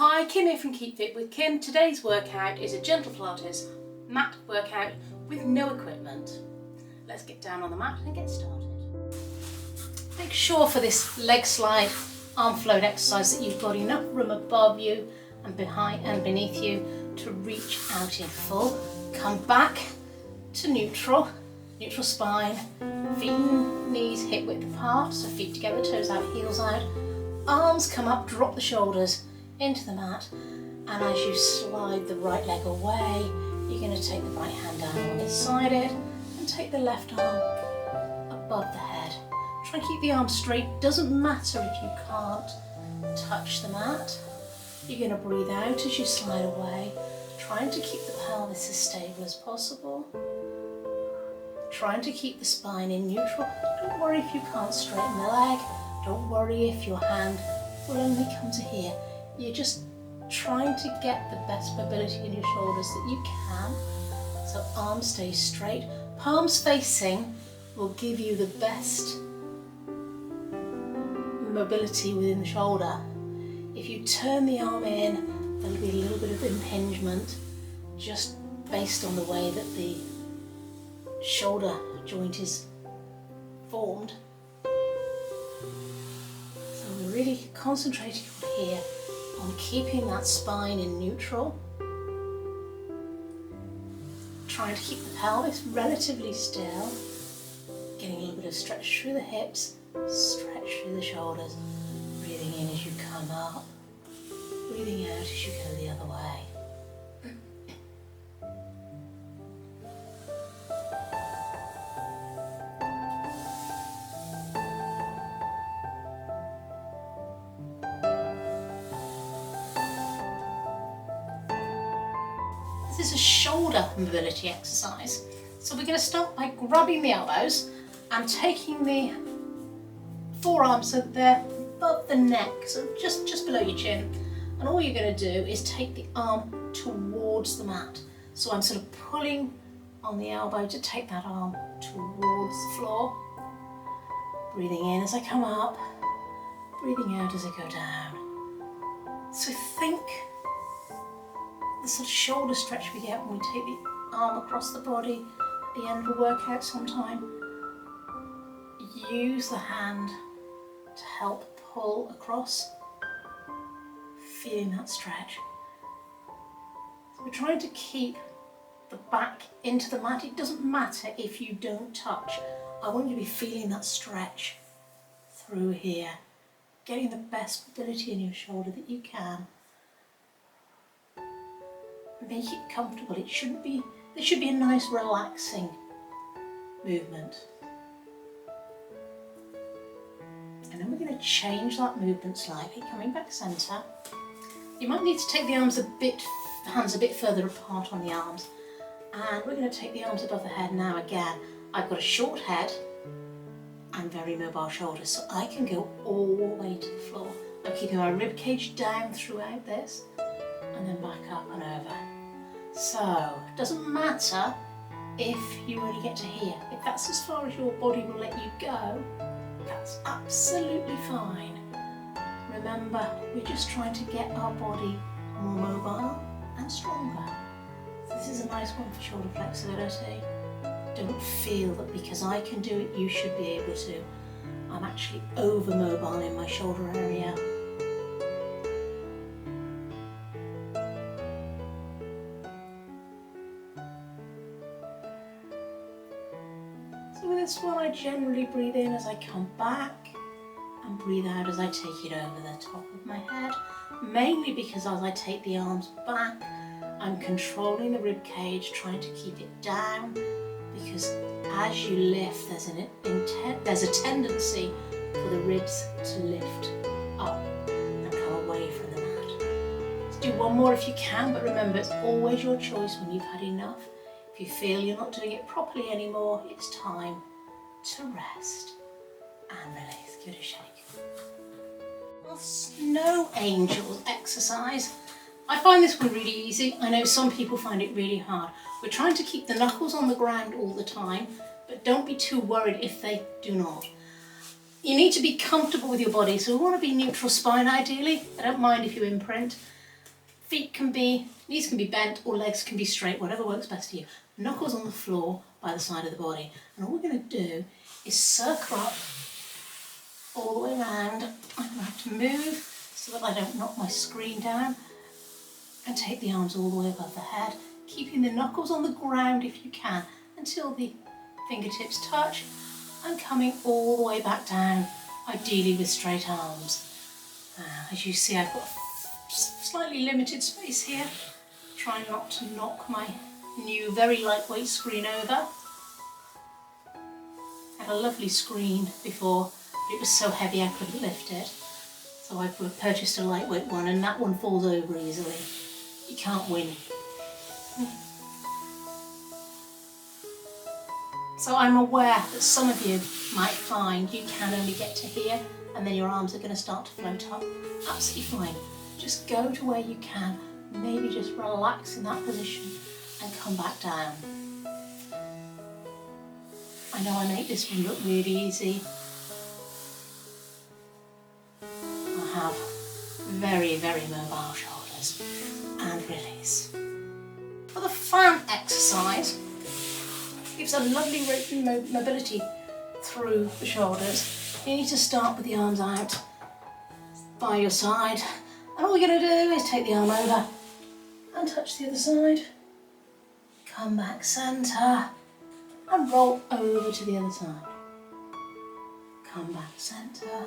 Hi, Kim here from Keep Fit with Kim. Today's workout is a gentle Pilates mat workout with no equipment. Let's get down on the mat and get started. Make sure for this leg slide arm float exercise that you've got enough room above you and behind and beneath you to reach out in full. Come back to neutral spine, feet and knees hip width apart, so feet together, toes out, heels out. Arms come up, drop the shoulders into the mat, and as you slide the right leg away, you're going to take the right hand down on this side it and take the left arm above the head. Try and keep the arm straight. Doesn't matter if you can't touch the mat. You're going to breathe out as you slide away, trying to keep the pelvis as stable as possible, trying to keep the spine in neutral. Don't worry if you can't straighten the leg. Don't worry if your hand will only come to here. You're just trying to get the best mobility in your shoulders that you can. So arms stay straight, palms facing will give you the best mobility within the shoulder. If you turn the arm in, there'll be a little bit of impingement just based on the way that the shoulder joint is formed. So we're really concentrating on here on keeping that spine in neutral. Trying to keep the pelvis relatively still. Getting a little bit of stretch through the hips, stretch through the shoulders. Breathing in as you come up. Breathing out as you go the other way. This is a shoulder mobility exercise. So we're going to start by grabbing the elbows and taking the forearms so they're above the neck, so just below your chin. And all you're going to do is take the arm towards the mat. So I'm sort of pulling on the elbow to take that arm towards the floor. Breathing in as I come up, breathing out as I go down. So think the sort of shoulder stretch we get when we take the arm across the body at the end of a workout sometime. Use the hand to help pull across, feeling that stretch. So we're trying to keep the back into the mat. It doesn't matter if you don't touch. I want you to be feeling that stretch through here, getting the best mobility in your shoulder that you can. Make it comfortable. This should be a nice relaxing movement. And then we're going to change that movement slightly, coming back centre. You might need to take the hands a bit further apart on the arms. And we're going to take the arms above the head now again. I've got a short head and very mobile shoulders, so I can go all the way to the floor. I'm keeping my rib cage down throughout this, and then back up and over. So, it doesn't matter if you only get to here. If that's as far as your body will let you go, that's absolutely fine. Remember, we're just trying to get our body more mobile and stronger. So this is a nice one for shoulder flexibility. Don't feel that because I can do it, you should be able to. I'm actually over mobile in my shoulder area. So with this one, I generally breathe in as I come back and breathe out as I take it over the top of my head. Mainly because as I take the arms back, I'm controlling the rib cage, trying to keep it down, because as you lift, there's a tendency for the ribs to lift up and come away from the mat. Let's do one more if you can, but remember, it's always your choice when you've had enough. If you feel you're not doing it properly anymore, it's time to rest and release. Give it a shake. Well, snow angels exercise. I find this one really easy. I know some people find it really hard. We're trying to keep the knuckles on the ground all the time, but don't be too worried if they do not. You need to be comfortable with your body, so we want to be neutral spine ideally. I don't mind if you imprint. knees can be bent or legs can be straight, whatever works best for you. Knuckles on the floor by the side of the body. And all we're going to do is circle up all the way around. I'm going to have to move so that I don't knock my screen down, and take the arms all the way above the head, keeping the knuckles on the ground if you can until the fingertips touch, and coming all the way back down, ideally with straight arms. As you see, I've got slightly limited space here. Try not to knock my new very lightweight screen over. I had a lovely screen before, but it was so heavy I couldn't lift it. So I purchased a lightweight one, and that one falls over easily. You can't win. So I'm aware that some of you might find you can only get to here, and then your arms are going to start to float up. Absolutely fine. Just go to where you can, maybe just relax in that position and come back down. I know I make this one look really easy. I have very, very mobile shoulders, and release. For the fan exercise, gives a lovely mobility through the shoulders. You need to start with the arms out by your side, and all you're going to do is take the arm over and touch the other side, come back centre and roll over to the other side, come back centre,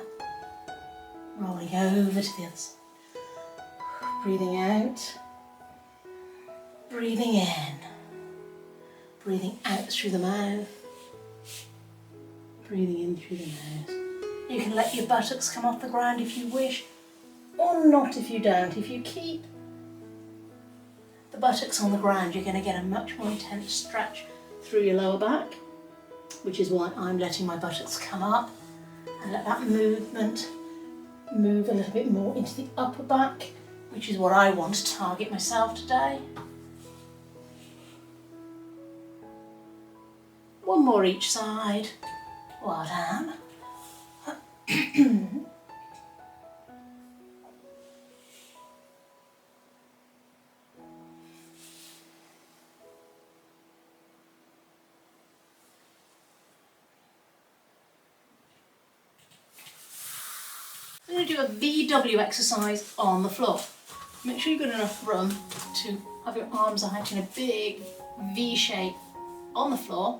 rolling over to the other side, breathing out, breathing in, breathing out through the mouth, breathing in through the nose. You can let your buttocks come off the ground if you wish, or not if you don't. If you keep the buttocks on the ground, you're going to get a much more intense stretch through your lower back, which is why I'm letting my buttocks come up, and let that movement move a little bit more into the upper back, which is what I want to target myself today. One more each side. Well done. I'm going to do a VW exercise on the floor. Make sure you've got enough room to have your arms out in a big V shape on the floor,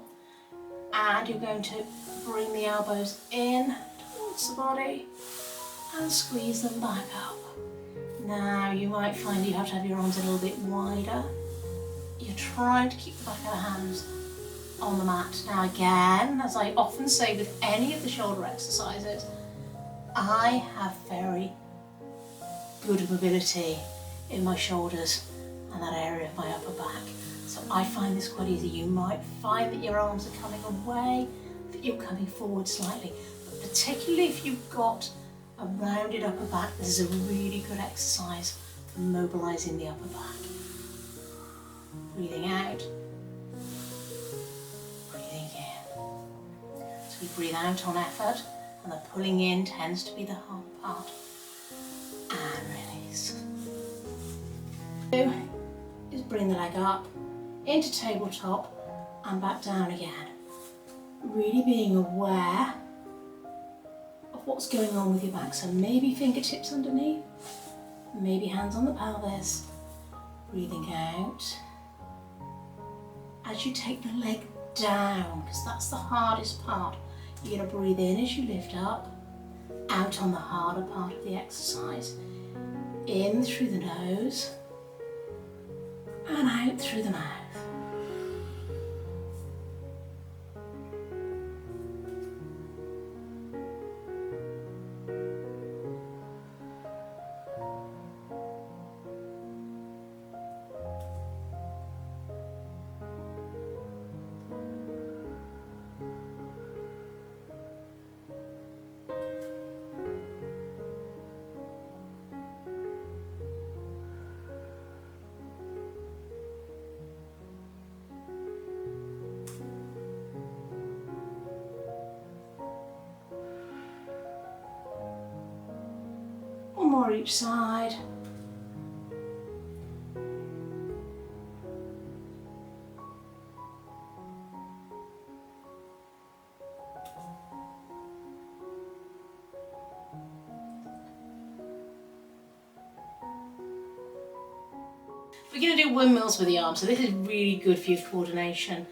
and you're going to bring the elbows in towards the body and squeeze them back up. Now you might find you have to have your arms a little bit wider. You're trying to keep the back of the hands on the mat. Now again, as I often say with any of the shoulder exercises, I have very good mobility in my shoulders and that area of my upper back. So I find this quite easy. You might find that your arms are coming away, that you're coming forward slightly. But particularly if you've got a rounded upper back, this is a really good exercise for mobilizing the upper back. Breathing out, breathing in. So we breathe out on effort, and the pulling in tends to be the hard part. And release. Is bring the leg up into tabletop and back down again. Really being aware of what's going on with your back. So maybe fingertips underneath, maybe hands on the pelvis. Breathing out. As you take the leg down, because that's the hardest part, you're going to breathe in as you lift up, out on the harder part of the exercise, in through the nose, and out through the mouth. One more each side. We're going to do windmills with the arms, so this is really good for your coordination.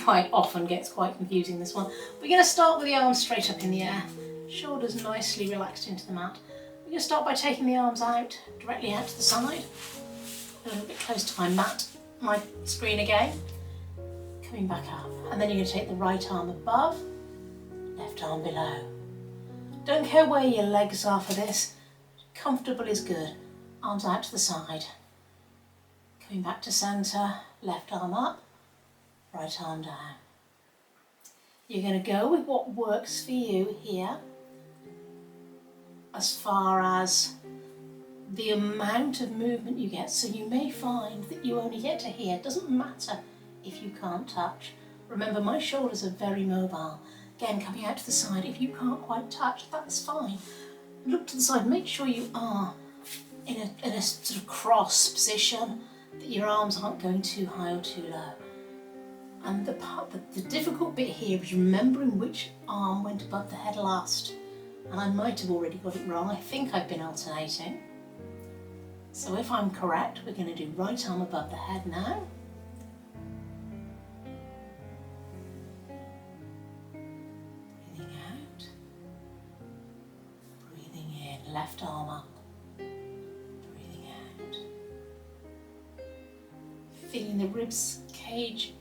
Quite often gets quite confusing, this one. We're going to start with the arms straight up in the air, shoulders nicely relaxed into the mat. We're going to start by taking the arms out, directly out to the side, a little bit close to my screen again, coming back up. And then you're going to take the right arm above, left arm below. Don't care where your legs are for this, comfortable is good. Arms out to the side, coming back to centre, left arm up, right arm down. You're going to go with what works for you here, as far as the amount of movement you get. So you may find that you only get to here. It doesn't matter if you can't touch. Remember, my shoulders are very mobile. Again, coming out to the side, if you can't quite touch, that's fine. Look to the side, make sure you are in a sort of cross position, that your arms aren't going too high or too low. And the difficult bit here is remembering which arm went above the head last. And I might have already got it wrong. I think I've been alternating. So if I'm correct, we're going to do right arm above the head now. Breathing out. Breathing in, left arm up. Breathing out. Feeling the ribs cage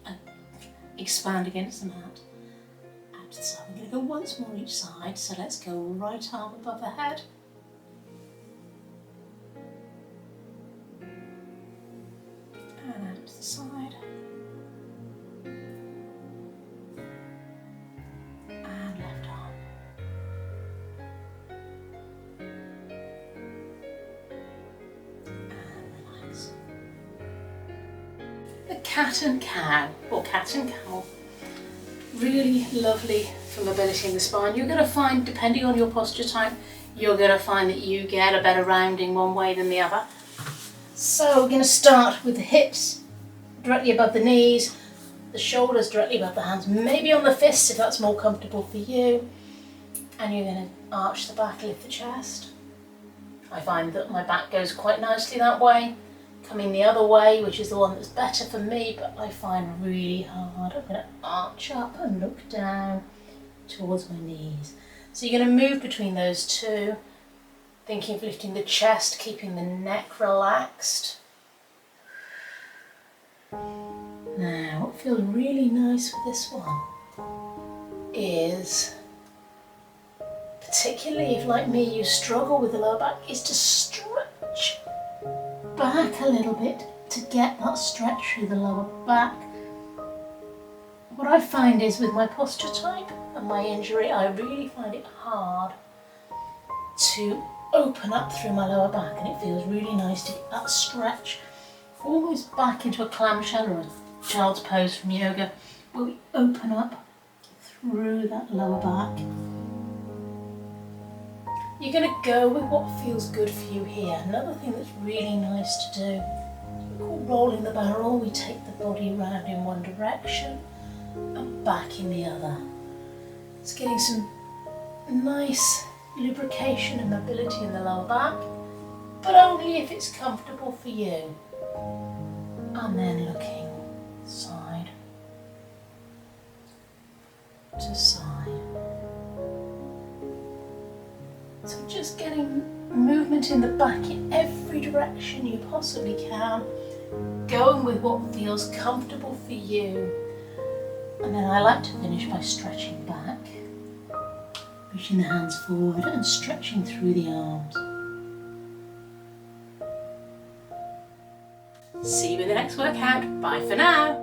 expand against the mat. Out to the side. We're going to go once more each side. So let's go right arm above the head. And out to the side. And left arm. And relax. The cat and cow, or cat and cow. Really lovely for mobility in the spine. You're going to find, depending on your posture type, you're going to find that you get a better rounding one way than the other. So we're going to start with the hips directly above the knees, the shoulders directly above the hands, maybe on the fists if that's more comfortable for you. And you're going to arch the back, lift the chest. I find that my back goes quite nicely that way. Coming the other way, which is the one that's better for me, but I find really hard. I'm going to arch up and look down towards my knees. So you're going to move between those two, thinking of lifting the chest, keeping the neck relaxed. Now, what feels really nice with this one is, particularly if like me you struggle with the lower back, is to stretch back a little bit to get that stretch through the lower back. What I find is with my posture type and my injury, I really find it hard to open up through my lower back, and it feels really nice to get that stretch almost back into a clamshell or a child's pose from yoga, where we open up through that lower back. You're going to go with what feels good for you here. Another thing that's really nice to do, we call rolling the barrel. We take the body around in one direction and back in the other. It's getting some nice lubrication and mobility in the lower back, but only if it's comfortable for you. And then looking side to side. So just getting movement in the back in every direction you possibly can, going with what feels comfortable for you. And then I like to finish by stretching back, reaching the hands forward and stretching through the arms. See you in the next workout. Bye for now.